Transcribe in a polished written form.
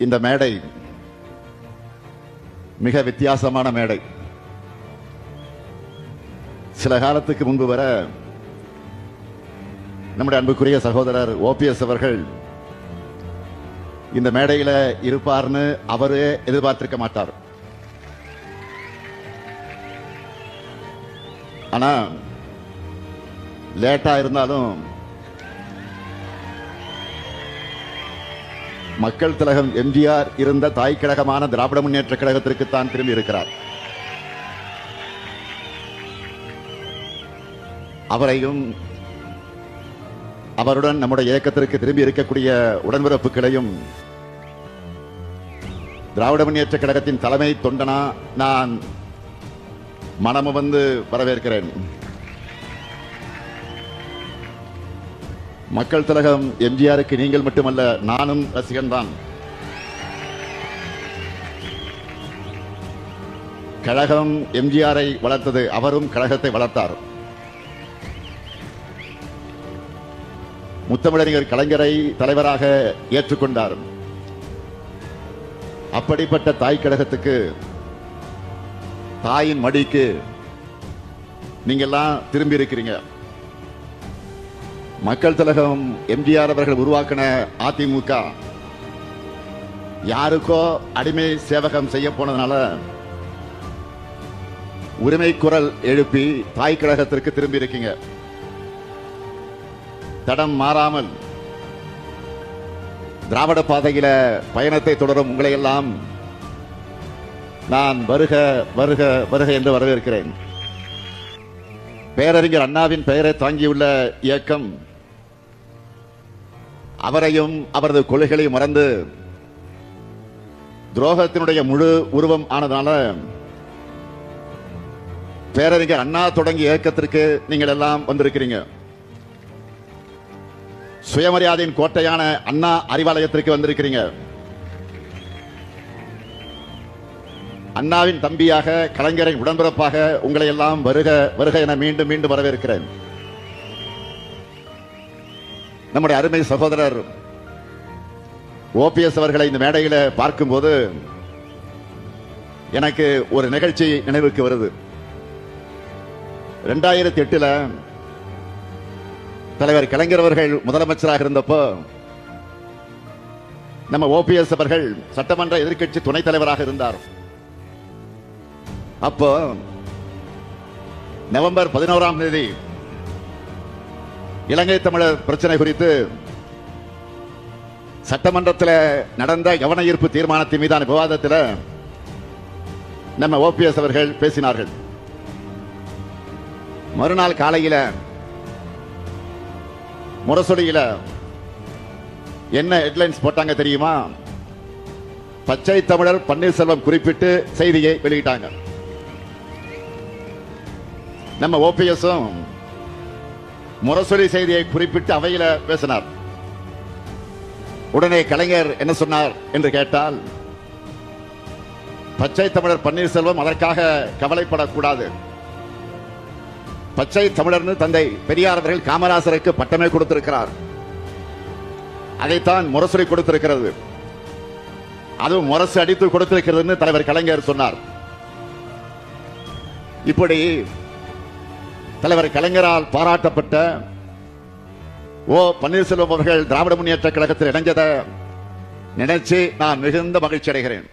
இந்த மேடை மிக வித்தியாசமான மேடை. சில காலத்துக்கு முன்பு வர நம்முடைய அன்புக்குரிய சகோதரர் ஓபிஎஸ் அவர்கள் இந்த மேடையில இருப்பார்னு அவரே எதிர்பார்த்திருக்க மாட்டார். ஆனா லேட்டா இருந்தாலும் மக்கள் திலகம் எம்ஜிஆர் இருந்த தாய் கழகமான திராவிட முன்னேற்ற கழகத்திற்குத்தான் திரும்பி இருக்கிறார். அவரையும் அவருடன் நம்முடைய இயக்கத்திற்கு திரும்பி இருக்கக்கூடிய உடன்பிறப்புகளையும் திராவிட முன்னேற்ற கழகத்தின் தலைமை தொண்டனா நான் மனமு வந்து வரவேற்கிறேன். மக்கள் திலகம் எம்ஜிஆருக்கு நீங்கள் மட்டுமல்ல, நானும் ரசிகன் தான். கழகம் எம்ஜிஆரை வளர்த்தது, அவரும் கழகத்தை வளர்த்தார். முத்தமிழறிஞர் கலைஞரை தலைவராக ஏற்றுக்கொண்டார். அப்படிப்பட்ட தாய் கழகத்துக்கு, தாயின் மடிக்கு நீங்கெல்லாம் திரும்பி இருக்கிறீங்க. மக்கள் திலகம் எம்ஜிஆர் அவர்கள் உருவாக்கின அதிமுக யாருக்கோ அடிமை சேவகம் செய்ய போனதுனால உரிமை குரல் எழுப்பி தாய் கழகத்திற்கு திரும்பி இருக்கீங்க. தடம் மாறாமல் திராவிட பாதையில பயணத்தை தொடரும் உங்களை எல்லாம் நான் வருக வருக வருக என்று வரவேற்கிறேன். பேரறிஞர் அண்ணாவின் பெயரை தாங்கியுள்ள இயக்கம் அவரையும் அவரது கொள்கைகளையும் மறந்து துரோகத்தினுடைய முழு உருவம் ஆனதால பேரறிஞர் அண்ணா தொடங்கிய இயக்கத்திற்கு நீங்கள் எல்லாம் வந்திருக்கிறீங்க. சுயமரியாதையின் கோட்டையான அண்ணா அறிவாலயத்திற்கு வந்திருக்கிறீங்க. அண்ணாவின் தம்பியாக, கலைஞரின் உடன்பிறப்பாக உங்களை எல்லாம் வருக வருக என மீண்டும் மீண்டும் வரவேற்கிறேன். நம்முடைய அருமை சகோதரர் ஓபிஎஸ் அவர்களை இந்த மேடையில் பார்க்கும்போது எனக்கு ஒரு நிகழ்ச்சி நினைவுக்கு வருது. 2008 தலைவர் கலைஞர் அவர்கள் முதலமைச்சராக இருந்தப்போ நம்ம ஓபிஎஸ் அவர்கள் சட்டமன்ற எதிர்க்கட்சி துணைத் தலைவராக இருந்தார். அப்போ நவம்பர் 11ஆம் தேதி இலங்கை தமிழர் பிரச்சனை குறித்து சட்டமன்றத்தில் நடந்த கவன ஈர்ப்பு தீர்மானத்தின் மீதான விவாதத்தில் நம்ம ஓபிஎஸ் அவர்கள் பேசினார்கள். மறுநாள் காலையில் முரசொலியில என்ன ஹெட்லைன்ஸ் போட்டாங்க தெரியுமா? பச்சை தமிழர் பன்னீர்செல்வம் குறிப்பிட்டு செய்தியை வெளியிட்டாங்க. நம்ம ஓபிஎஸும் முரசொலி செய்தியை குறிப்பிட்டு அவையில பேசினார். உடனே கலைஞர் என்ன சொன்னார் என்று கேட்டால், பச்சை தமிழர் பன்னீர்செல்வம் அதற்காக கவலைப்படக்கூடாது. பச்சை தமிழர்னு தந்தை பெரியார் அவர்கள் காமராசருக்கு பட்டமே கொடுத்திருக்கிறார். அதைத்தான் முரசொலி கொடுத்திருக்கிறது. அதுவும் முரசு அடித்து கொடுத்திருக்கிறது தலைவர் கலைஞர் சொன்னார். இப்படி தலைவர் கலைஞரால் பாராட்டப்பட்ட ஓ பன்னீர்செல்வம் அவர்கள் திராவிட முன்னேற்ற கழகத்தில் இணைஞ்சதை நினைச்சு நான் மிகுந்த மகிழ்ச்சி அடைகிறேன்.